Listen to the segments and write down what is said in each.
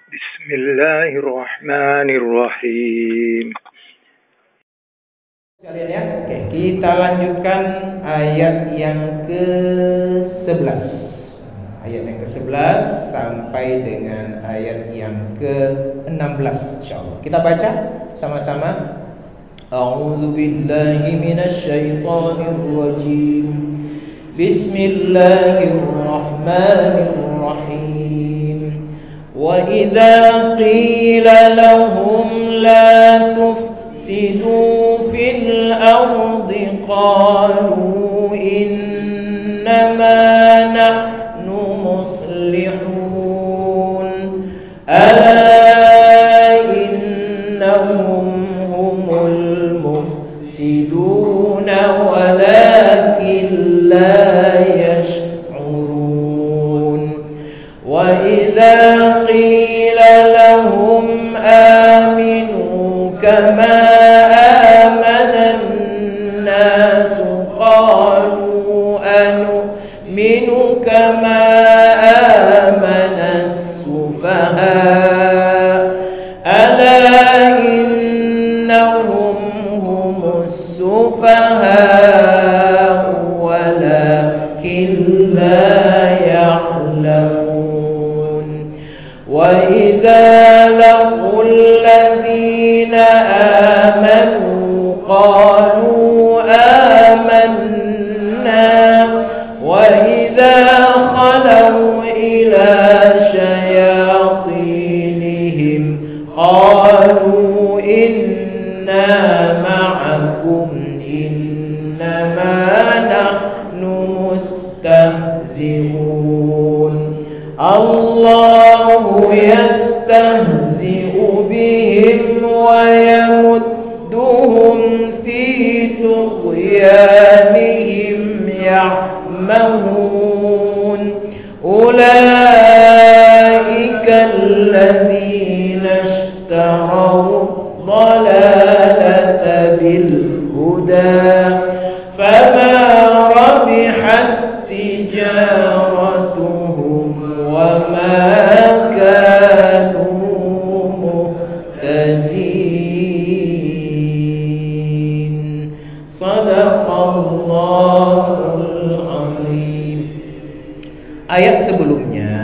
Bismillahirrahmanirrahim. Sekalian ya, oke, kita lanjutkan ayat yang ke-11. Ayat yang ke-11 sampai dengan ayat yang ke-16 insyaallah. Kita baca sama-sama. A'udzu billahi minasyaitonir rajim. Bismillahirrahmanirrahim. Wa idza qila lahum la tufsidu fil ardi qalu innama nahnu muslihun ala innahum humul mufsiduna walakin la yash'urun wa idza qila lahum aminu kama amanan nasu qalu anu'minu kama amanas sufaha ala innahum humus sufaha walakin la ya'lamun wa idza laqul ladzina amanu qalu amanna wa idza khalau ila syayatinihim qalu inna ma'akum innama nahnu mustahzi'un Allahu yastahzi'u bihim wa yamudduhum fi tughyanihim ya'mahun ulaika alladhina ishtaraw dhalalata bil huda fama rabihat tijaratuhum wa ma kanu muhtadin. Sadaqallahul azim. Ayat sebelumnya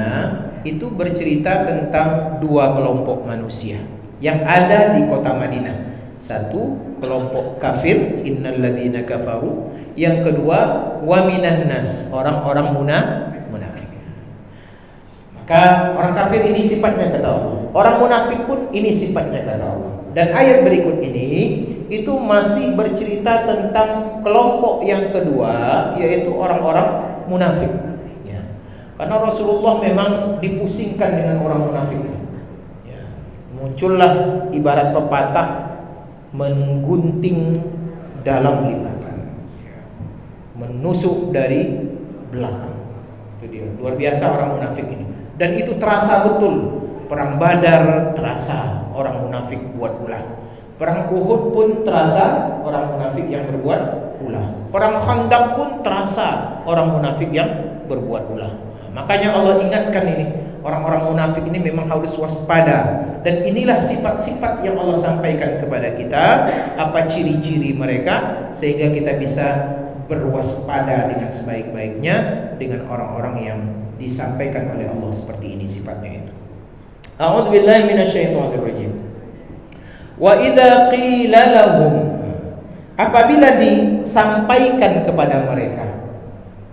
itu bercerita tentang dua kelompok manusia yang ada di kota Madinah. Satu, kelompok kafir, innalladzina kafaru. Yang kedua, wa minan nas, orang-orang munafik. Maka orang kafir ini sifatnya kata Allah, orang munafik pun ini sifatnya kata Allah. Dan ayat berikut ini itu masih bercerita tentang kelompok yang kedua, yaitu orang-orang munafik ya. Karena Rasulullah memang dipusingkan dengan orang munafik ya. Muncullah ibarat pepatah, menggunting dalam lipatan, menusuk dari belakang. Itu dia, luar biasa orang munafik ini. Dan itu terasa betul. Perang Badar terasa orang munafik buat ulah. Perang Uhud pun terasa orang munafik yang berbuat ulah. Perang Khandaq pun terasa orang munafik yang berbuat ulah. Makanya Allah ingatkan ini, orang-orang munafik ini memang harus waspada. Dan inilah sifat-sifat yang Allah sampaikan kepada kita, apa ciri-ciri mereka, sehingga kita bisa berwaspada dengan sebaik-baiknya dengan orang-orang yang disampaikan oleh Allah seperti ini sifatnya itu. A'udzu billahi minasyaitonir rajim. Wa idza qila lahum, apabila disampaikan kepada mereka,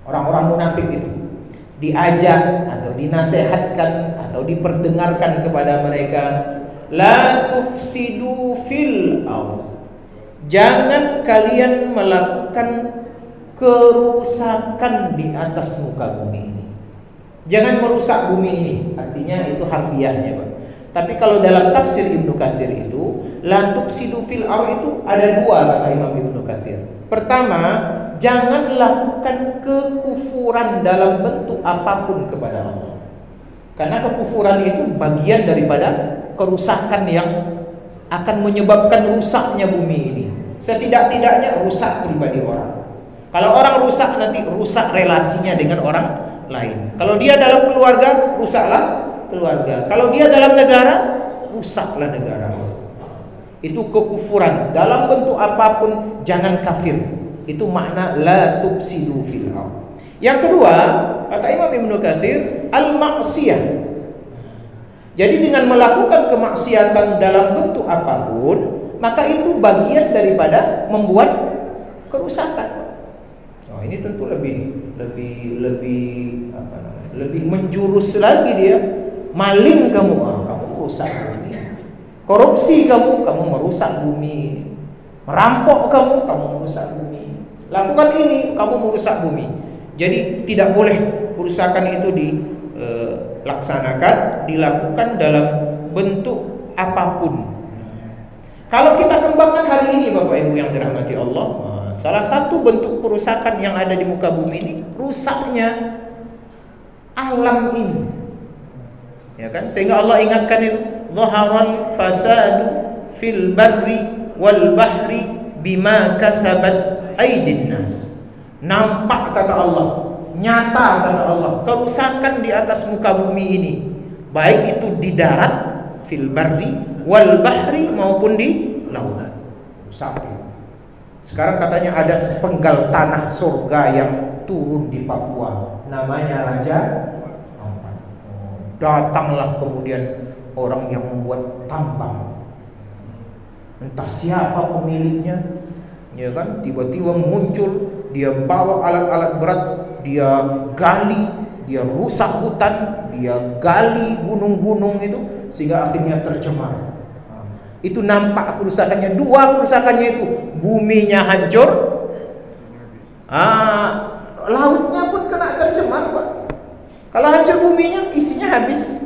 orang-orang munafik itu diajak atau dinasehatkan atau diperdengarkan kepada mereka, la tufsidu fil ardh, jangan kalian melakukan kerusakan di atas muka bumi ini. Jangan merusak bumi ini, artinya itu harfiahnya, Pak. Tapi kalau dalam tafsir Ibnu Katsir itu, la tufsidu fil ardh itu ada dua kata Imam Ibnu Katsir. Pertama, jangan lakukan kekufuran dalam bentuk apapun kepada Allah. Karena kekufuran itu bagian daripada kerusakan yang akan menyebabkan rusaknya bumi ini. Setidak-tidaknya rusak pribadi orang. Kalau orang rusak, nanti rusak relasinya dengan orang lain. Kalau dia dalam keluarga, rusaklah keluarga. Kalau dia dalam negara, rusaklah negara. Itu kekufuran dalam bentuk apapun, jangan kafir. Itu makna la tufsidu fil ardh. Yang kedua, kata Imam Ibnu Katsir, al-maksiyah. Jadi dengan melakukan kemaksiatan dalam bentuk apapun, maka itu bagian daripada membuat kerusakan. Oh, ini tentu lebih menjurus lagi dia. Maling kamu, kamu merusak bumi. Korupsi kamu merusak bumi. Merampok kamu merusak bumi. Lakukan ini, kamu merusak bumi. Jadi tidak boleh kerusakan itu dilakukan dalam bentuk apapun. Kalau kita kembangkan hari ini Bapak Ibu yang dirahmati Allah, salah satu bentuk kerusakan yang ada di muka bumi ini, rusaknya alam ini. Ya kan? Sehingga Allah ingatkan itu, zaharal fasadu fil barri wal bahri bima kasabat aydin nas. Nampak kata Allah, nyata kata Allah, kerusakan di atas muka bumi ini, baik itu di darat, fil barri wal bahri, maupun di lautan. Rusak. Sekarang katanya ada sepenggal tanah surga yang turun di Papua, namanya Raja Ampat. Datanglah kemudian orang yang membuat tambang, entah siapa pemiliknya, ya kan? Tiba-tiba muncul, dia bawa alat-alat berat, dia gali, dia rusak hutan, dia gali gunung-gunung itu, sehingga akhirnya tercemar. Itu nampak kerusakannya. Dua kerusakannya itu, buminya hancur, lautnya pun kena tercemar Pak. Kalau hancur buminya, isinya habis.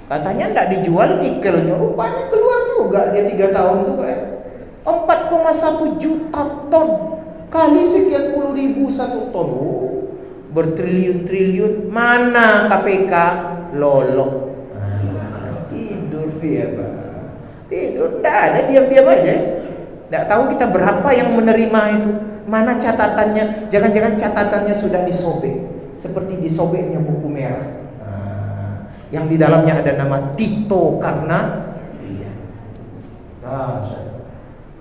Katanya tidak dijual nikelnya, rupanya keluar juga dia 3 tahun itu Pak. 4,1 juta ton kali sekian puluh ribu 1 ton, bertriliun-triliun. Mana KPK? Lolok. Tidur dia Pak. Tidur, tidak ada, diam-diam aja. Tidak tahu kita berapa yang menerima itu. Mana catatannya? Jangan-jangan catatannya sudah disobek, seperti disobeknya buku merah, yang di dalamnya ada nama Tito Karnavian.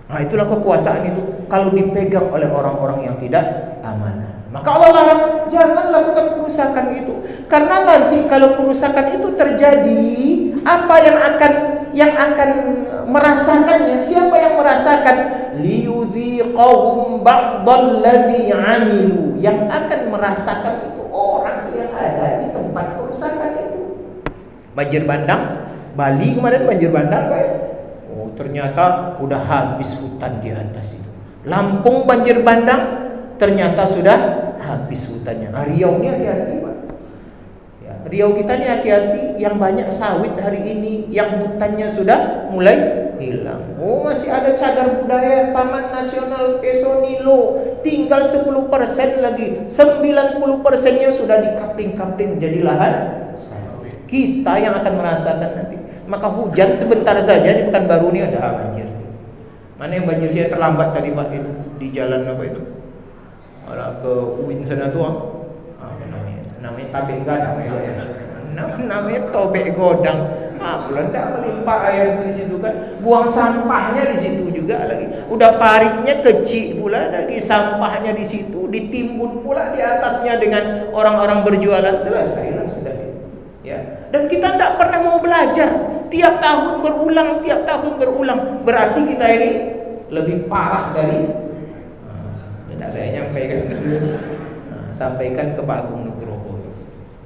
Nah, itulah kekuasaan itu kalau dipegang oleh orang-orang yang tidak amanah. Maka Allah larang, jangan lakukan kerusakan itu. Karena nanti kalau kerusakan itu terjadi, apa yang akan merasakannya? Siapa yang merasakan? Liyudhiqahum ba'dalladzi 'amilu. Yang akan merasakan itu orang yang ada di tempat kerusakan itu. Banjir bandang Bali kemarin, banjir bandang Pak. Oh, ternyata udah habis hutan di atas itu. Lampung banjir bandang, ternyata sudah habis hutannya. Riau ini hati-hati Pak. Ya, Riau kita ini hati-hati, yang banyak sawit hari ini, yang hutannya sudah mulai hilang. Oh, masih ada cagar budaya Taman Nasional Pesonilo, tinggal 10% lagi. 90%-nya sudah dikapting-kapting jadi lahan sawit. Kita yang akan merasakan nanti. Maka hujan sebentar saja di Pekanbaru ini ada banjir. Mana yang banjir saya terlambat tadi Pak, itu di jalan apa itu? Ke UIN sana tuh, namanya Tabek Gadang ya. Namanya Tobek Godang. Belanda melimpah air di situ kan. Buang sampahnya di situ juga lagi. Udah pariknya kecil pula lagi, sampahnya di situ, ditimbun pula di atasnya dengan orang-orang berjualan. Selesailah sudah. Ya. Dan kita tidak pernah mau belajar. Tiap tahun berulang. Berarti kita ini lebih parah dari. Tidak saya nyampaikan dulu. Sampaikan ke Pak Agung Nugroho.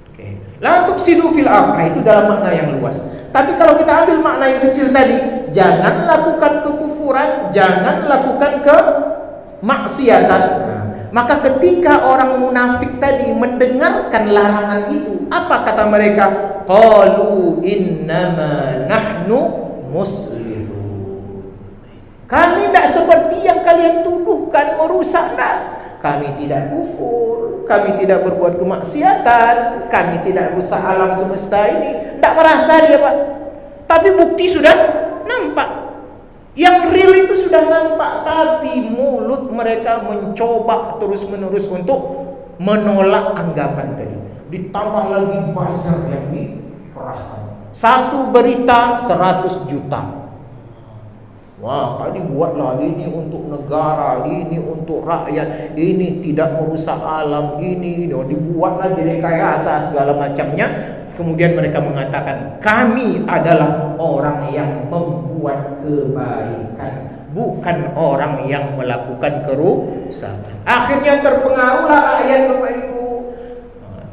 Oke. La tufsidu fil ardh, itu dalam makna yang luas. Tapi kalau kita ambil makna yang kecil tadi, jangan lakukan kekufuran, jangan lakukan kemaksiatan. Maka ketika orang munafik tadi mendengarkan larangan itu, apa kata mereka? Qalu innama nahnu muslihun. Kami tidak seperti yang kalian tuduhkan merusak. Kami tidak kufur, kami tidak berbuat kemaksiatan, kami tidak rusak alam semesta ini. Tidak merasa dia Pak. Tapi bukti sudah nampak. Yang real itu sudah nampak, tapi mulut mereka mencoba terus-menerus untuk menolak anggapan tadi. Ditambah lagi buzzer yang dikerahkan. Satu berita 100 juta. Wah, dibuatlah ini untuk negara, ini untuk rakyat, ini tidak merusak alam, ini dibuatlah direkayasa segala macamnya. Kemudian mereka mengatakan, kami adalah orang yang membuat kebaikan, bukan orang yang melakukan kerusakan. Akhirnya terpengaruhlah rakyat Bapak Ibu.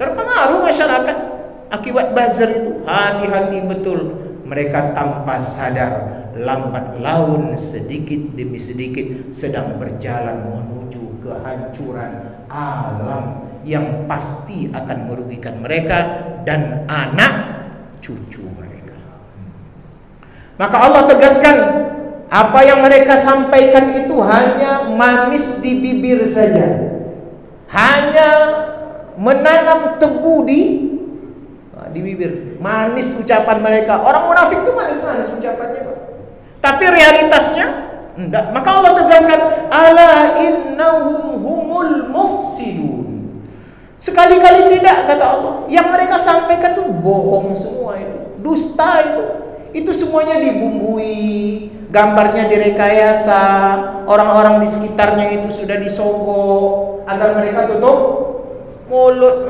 Terpengaruh masyarakat akibat buzzer itu. Hati-hati betul. Mereka tanpa sadar, lambat laun sedikit demi sedikit sedang berjalan menuju kehancuran alam yang pasti akan merugikan mereka dan anak cucu mereka. Maka Allah tegaskan, apa yang mereka sampaikan itu hanya manis di bibir saja, hanya menanam tebu di bibir. Manis ucapan mereka. Orang munafik itu manis-manis ucapannya, Pak. Tapi realitasnya enggak. Maka Allah tegaskan, ala innahum humul mufsidun. Sekali-kali tidak, kata Allah. Yang mereka sampaikan itu bohong semua, itu dusta, itu semuanya dibumbui, gambarnya direkayasa, orang-orang di sekitarnya itu sudah disogok agar mereka tutup mulut,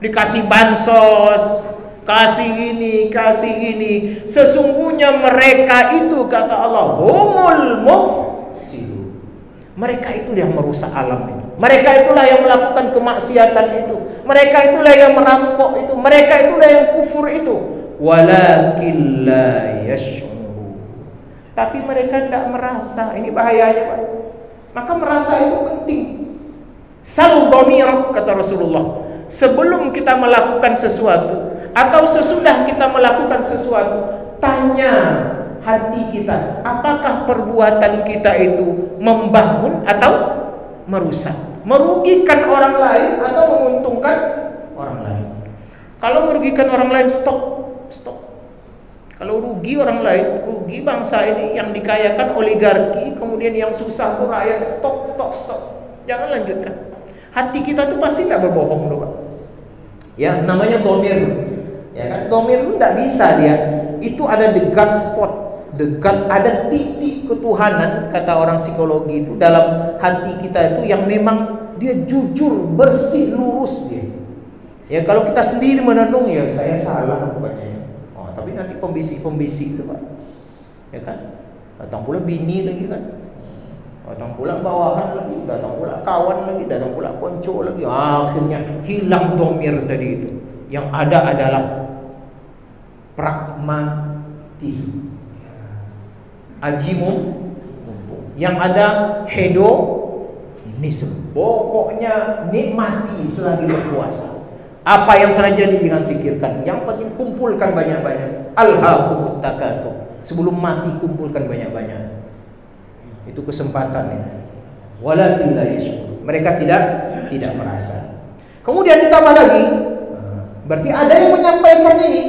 dikasih bansos, kasih ini, kasih ini. Sesungguhnya mereka itu, kata Allah, humul mufsidun. Mereka itu yang merusak alam itu. Mereka itulah yang melakukan kemaksiatan itu. Mereka itulah yang merampok itu. Mereka itulah yang kufur itu. Walakin la yash'urun. Tapi mereka tidak merasa. Ini bahayanya, Pak. Maka merasa itu penting. Sal dhamirak, kata Rasulullah. Sebelum kita melakukan sesuatu atau sesudah kita melakukan sesuatu, tanya hati kita, apakah perbuatan kita itu membangun atau merusak, merugikan orang lain atau menguntungkan orang lain. Kalau merugikan orang lain, stop. Kalau rugi orang lain, rugi bangsa ini yang dikayakan oligarki, kemudian yang susah tuh rakyat, stop. Jangan lanjutkan. Hati kita tuh pasti nggak berbohong loh, Pak. Ya, namanya domir. Ya kan, domir itu nggak bisa dia. Itu ada the God spot, ada titik ketuhanan, kata orang psikologi itu dalam hati kita itu yang memang dia jujur, bersih, lurus dia. Ya kalau kita sendiri menenung, ya saya salah rupanya. Oh, tapi nanti pembisik itu, Pak. Ya kan? Datang pula bini lagi kan. Datang pula bawahan lagi, datang pula kawan lagi, datang pula konco lagi. Akhirnya hilang domir tadi itu. Yang ada adalah pragmatisme, ajimun, yang ada hedonisme. Pokoknya nikmati selagi berpuasa. Apa yang terjadi jangan fikirkan. Yang penting kumpulkan banyak-banyak. Alhaakumut takatsur. Sebelum mati kumpulkan banyak-banyak. Itu kesempatan ya. Walakin la yashkur. Mereka tidak merasa. Kemudian ditambah lagi, berarti ada yang menyampaikan ini.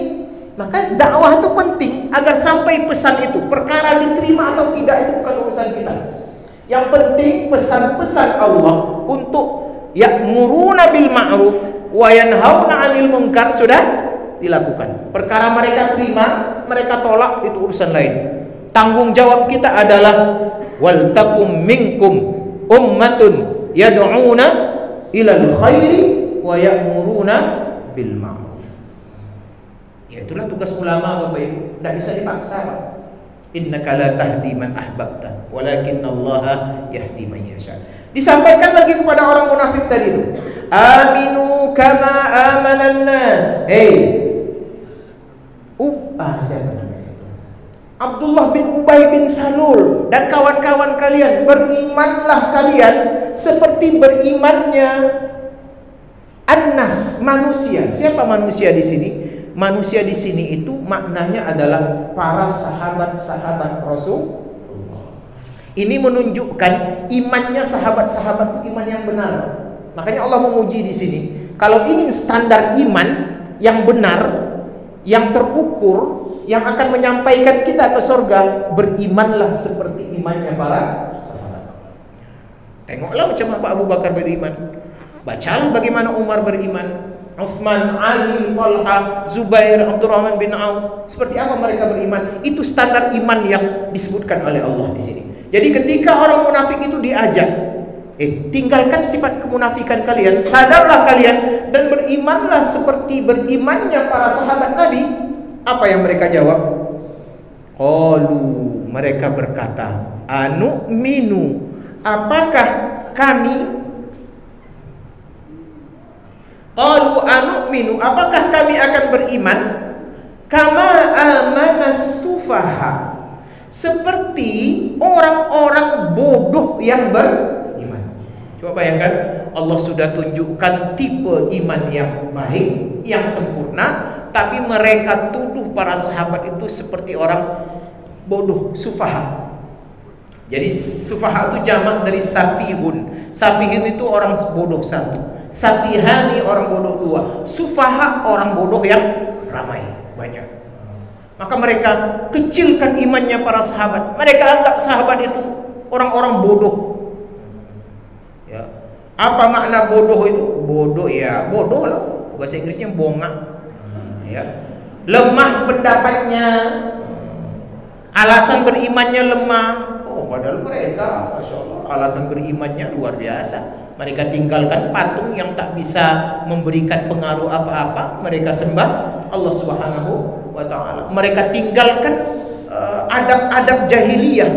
Maka dakwah itu penting agar sampai pesan itu. Perkara diterima atau tidak itu bukan urusan kita. Yang penting pesan-pesan Allah untuk ya'muruna bil ma'ruf wa yanhauna 'anil munkar sudah dilakukan. Perkara mereka terima, mereka tolak, itu urusan lain. Tanggung jawab kita adalah wal takum minkum ummatun yad'una ilal khairi wa ya'muruna bil ma'ruf. Ya itulah tugas ulama, Bapak Ibu. Tidak bisa dipaksa, Pak. Innaka la tahdi man ahbabta walakin Allah yahdi man yasha. Disampaikan lagi kepada orang munafik tadi itu. Aminu kama amanan nas. Siapa namanya? Abdullah bin Ubay bin Salul dan kawan-kawan kalian, berimanlah kalian seperti berimannya An-Nas, manusia. Siapa manusia di sini? Manusia di sini itu maknanya adalah para sahabat-sahabat Rasul. Ini menunjukkan imannya sahabat-sahabat itu iman yang benar. Makanya Allah memuji di sini. Kalau ingin standar iman yang benar, yang terukur, yang akan menyampaikan kita ke surga, berimanlah seperti imannya para sahabat. Tengoklah macam apa Abu Bakar beriman. Bacalah bagaimana Umar beriman. Utsman, Ali, Talha, Zubair, Abdurrahman bin Auf. Seperti apa mereka beriman? Itu standar iman yang disebutkan oleh Allah di sini. Jadi ketika orang munafik itu diajak, tinggalkan sifat kemunafikan kalian, sadarlah kalian dan berimanlah seperti berimannya para sahabat Nabi. Apa yang mereka jawab? Qalu, mereka berkata, anu'minu, apakah kami? Qalu anu'minu, apakah kami akan beriman? Kama amanas sufaha, seperti orang-orang bodoh yang beriman. Coba bayangkan, Allah sudah tunjukkan tipe iman yang baik, yang sempurna, tapi mereka tuduh para sahabat itu seperti orang bodoh, sufaha. Jadi sufaha itu jamak dari safihun. Safihun itu orang bodoh satu, safihani orang bodoh dua, sufaha orang bodoh yang ramai, banyak. Maka mereka kecilkan imannya para sahabat. Mereka anggap sahabat itu orang-orang bodoh. Ya. Apa makna bodoh itu? Bodoh ya, bodoh lah. Bahasa Inggrisnya bongak. Ya. Lemah pendapatnya, alasan berimannya lemah. Oh, padahal mereka, masya Allah, alasan berimannya luar biasa. Mereka tinggalkan patung yang tak bisa memberikan pengaruh apa-apa. Mereka sembah Allah Subhanahu wa ta'ala. Mereka tinggalkan adab-adab jahiliyah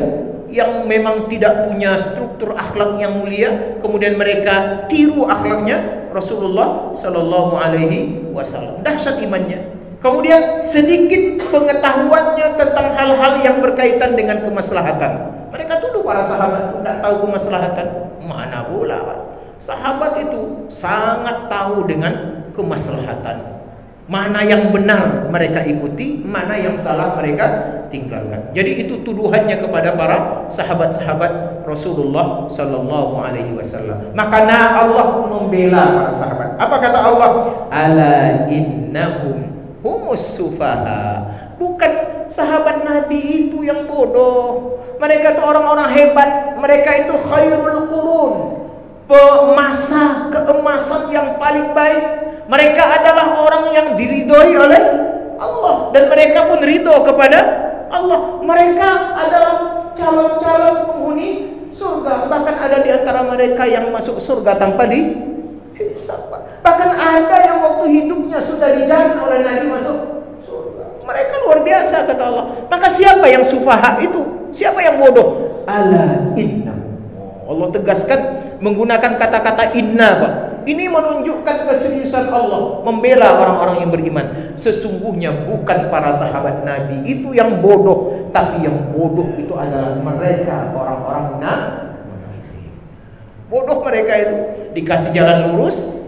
yang memang tidak punya struktur akhlak yang mulia. Kemudian mereka tiru akhlaknya Rasulullah Sallallahu Alaihi Wasallam. Dahsyat imannya. Kemudian sedikit pengetahuannya tentang hal-hal yang berkaitan dengan kemaslahatan. Mereka tuduh para sahabat itu tidak tahu kemaslahatan. Mana pula, Pak? Sahabat itu sangat tahu dengan kemaslahatan. Mana yang benar mereka ikuti, mana yang salah mereka tinggalkan. Jadi itu tuduhannya kepada para sahabat-sahabat Rasulullah Sallallahu Alaihi Wasallam. Maka Allah pun membela para sahabat. Apa kata Allah? Ala innahum humus sufaha. Bukan sahabat Nabi itu yang bodoh. Mereka itu orang-orang hebat. Mereka itu khairul qurun, masa keemasan yang paling baik. Mereka adalah orang yang diridhoi oleh Allah dan mereka pun ridho kepada Allah. Mereka adalah calon-calon penghuni surga. Bahkan ada di antara mereka yang masuk surga tanpa dihisab. Bahkan ada yang waktu hidupnya sudah dijamin oleh Nabi masuk surga. Mereka luar biasa, kata Allah. Maka siapa yang sufaha itu? Siapa yang bodoh? Ala inna. Allah tegaskan menggunakan kata-kata inna, Pak. Ini menunjukkan keseriusan Allah membela orang-orang yang beriman. Sesungguhnya bukan para sahabat Nabi itu yang bodoh, tapi yang bodoh itu adalah mereka, orang-orang munafik. Bodoh mereka itu. Dikasih jalan lurus,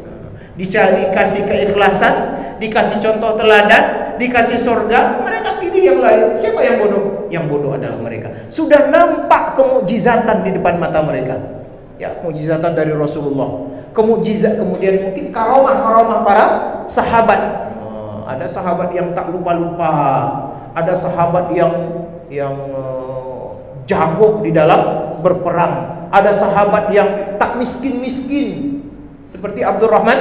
dikasih keikhlasan, dikasih contoh teladan, dikasih surga, mereka pilih yang lain. Siapa yang bodoh? Yang bodoh adalah mereka. Sudah nampak kemukjizatan di depan mata mereka. Ya, mukjizatan dari Rasulullah. Kemukjizat, kemudian mungkin karamah-karamah para sahabat. Ada sahabat yang tak lupa-lupa, ada sahabat yang jago di dalam berperang, ada sahabat yang tak miskin-miskin seperti Abdurrahman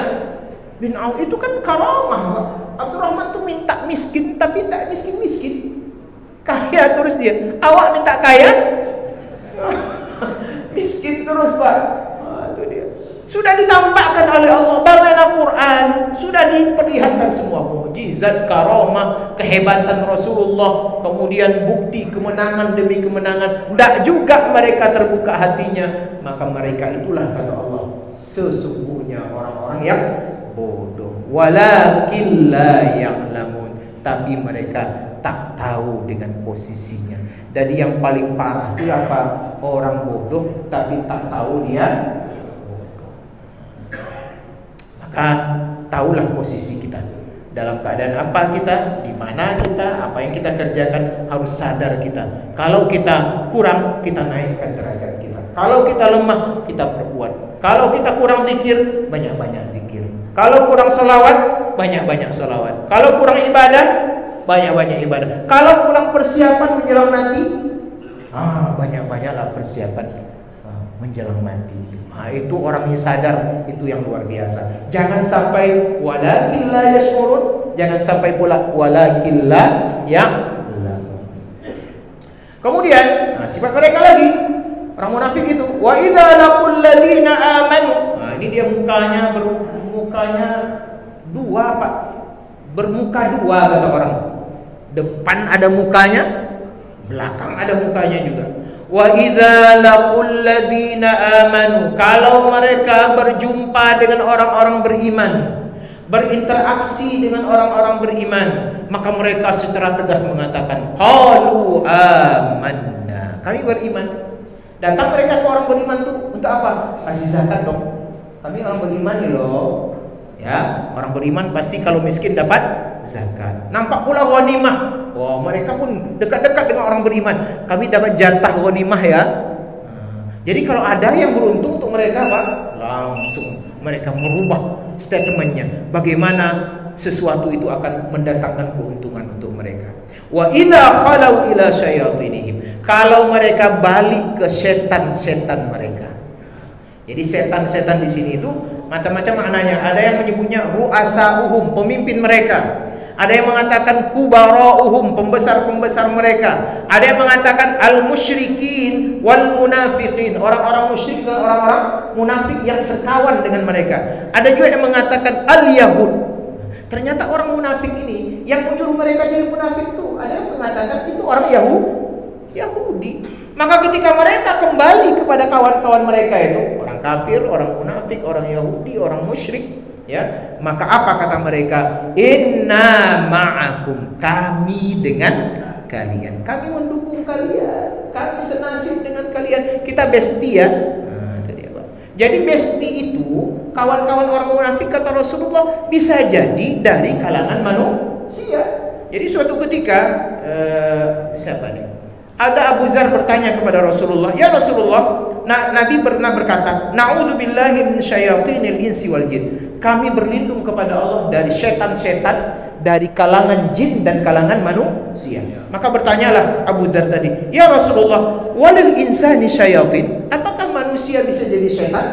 bin Auf. Itu kan karamah. Abdurrahman tuh minta miskin tapi tidak miskin-miskin, kaya terus dia. Awak minta kaya, miskin terus, Pak. Itu dia. Sudah ditampakkan oleh Allah, bagaimana Quran sudah diperlihatkan semua mukjizat, karamah, kehebatan Rasulullah, kemudian bukti kemenangan demi kemenangan. Tidak juga mereka terbuka hatinya. Maka mereka itulah, kata Allah, sesungguhnya orang-orang yang bodoh. Walakin la ya'lamun, tapi mereka tak tahu dengan posisinya. Jadi yang paling parah itu apa? Orang bodoh tapi tak tahu dia. Maka tahulah posisi kita. Dalam keadaan apa kita, di mana kita, apa yang kita kerjakan, harus sadar kita. Kalau kita kurang, kita naikkan derajat kita. Kalau kita lemah, kita perkuat. Kalau kita kurang zikir, banyak-banyak zikir. Kalau kurang salawat, banyak-banyak salawat. Kalau kurang ibadah, banyak-banyak ibadah. Kalau kurang persiapan menjelang nanti, banyak-banyaklah persiapan. menjelang mati. Nah, itu orangnya sadar, itu yang luar biasa. Jangan sampai walakin la yashurun, jangan sampai pula walakin la ya'lamun. Kemudian, sifat mereka lagi orang munafik itu, wa idza laqul ladzina amanu. Nah, ini dia mukanya dua, Pak. Bermuka dua kata orang. Depan ada mukanya, belakang ada mukanya juga. Wa idza laqul ladzina amanu, kalau mereka berjumpa dengan orang-orang beriman, berinteraksi dengan orang-orang beriman, maka mereka secara tegas mengatakan qalu amanna, kami beriman. Datang mereka ke orang beriman tuh untuk apa? Kasih zakat dong. Kami orang beriman nih loh. Ya, orang beriman pasti kalau miskin dapat zakat. Nampak pula ghanimah. Wah, mereka pun dekat-dekat dengan orang beriman. Kami dapat jatah ghanimah ya. Jadi kalau ada yang beruntung untuk mereka, Pak, langsung mereka merubah statementnya. Bagaimana sesuatu itu akan mendatangkan keuntungan untuk mereka. Wa idza khalau ila syayatinihim, kalau mereka balik ke setan-setan mereka. Jadi setan-setan di sini itu macam-macam maknanya. Ada yang menyebutnya ru'asauhum, pemimpin mereka. Ada yang mengatakan kubarauhum, pembesar-pembesar mereka. Ada yang mengatakan al-musyrikin wal munafiqin, orang-orang musyrik dan orang-orang munafik yang sekawan dengan mereka. Ada juga yang mengatakan al-yahud. Ternyata orang munafik ini yang menyuruh mereka jadi munafik itu, ada yang mengatakan itu orang Yahudi. Maka ketika mereka kembali kepada kawan-kawan mereka itu, orang kafir, orang munafik, orang Yahudi, orang musyrik, ya, maka apa kata mereka? Inna ma'akum, kami dengan kalian, kami mendukung kalian, kami senasib dengan kalian, kita bestie ya. Jadi bestie itu kawan-kawan orang munafik kata Rasulullah bisa jadi dari kalangan manusia. Jadi suatu ketika siapa nih? Ada Abu Dzar bertanya kepada Rasulullah, "Ya Rasulullah, Nabi pernah berkata, na'udzubillahi min syayatinil insi wal jin." Kami berlindung kepada Allah dari setan-setan dari kalangan jin dan kalangan manusia. Maka bertanyalah Abu Dzar tadi, "Ya Rasulullah, walil insani syayatin?" Apakah manusia bisa jadi setan?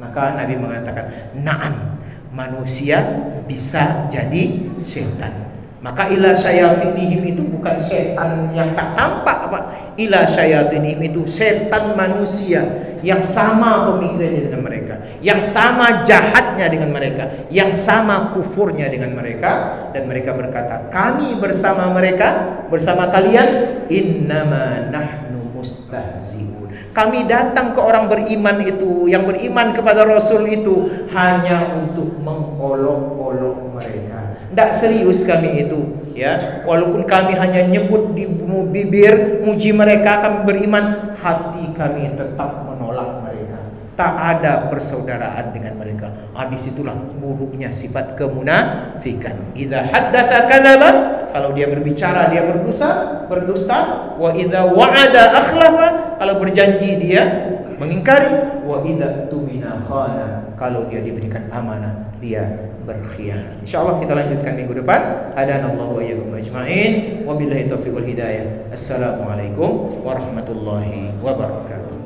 Maka Nabi mengatakan, "Na'am, manusia bisa jadi setan." Maka ila syayatinihim itu bukan setan yang tak tampak, Pak. Ila syayatinihim itu setan manusia yang sama pemikirannya dengan mereka, yang sama jahatnya dengan mereka, yang sama kufurnya dengan mereka, dan mereka berkata, "Kami bersama mereka, bersama kalian, innama nahnu mustahzi'un." Kami datang ke orang beriman itu, yang beriman kepada Rasul itu, hanya untuk mengolok-olok mereka. Tidak serius kami itu, ya. Walaupun kami hanya nyebut di bibir muji mereka, kami beriman, hati kami tetap menolak mereka. Tak ada persaudaraan dengan mereka. Disitulah buruknya sifat kemunafikan. Idza haddatsa kadzaba, kalau dia berbicara dia berdusta. Wa idza wa'ada akhlafa, kalau berjanji dia mengingkari. Wa idza tumina khana, kalau dia diberikan amanah dia berkhianat. Insyaallah kita lanjutkan minggu depan. Hadanallahu wa iyyakum ajmain. Wabillahi taufiq wal hidayah. Assalamualaikum warahmatullahi wabarakatuh.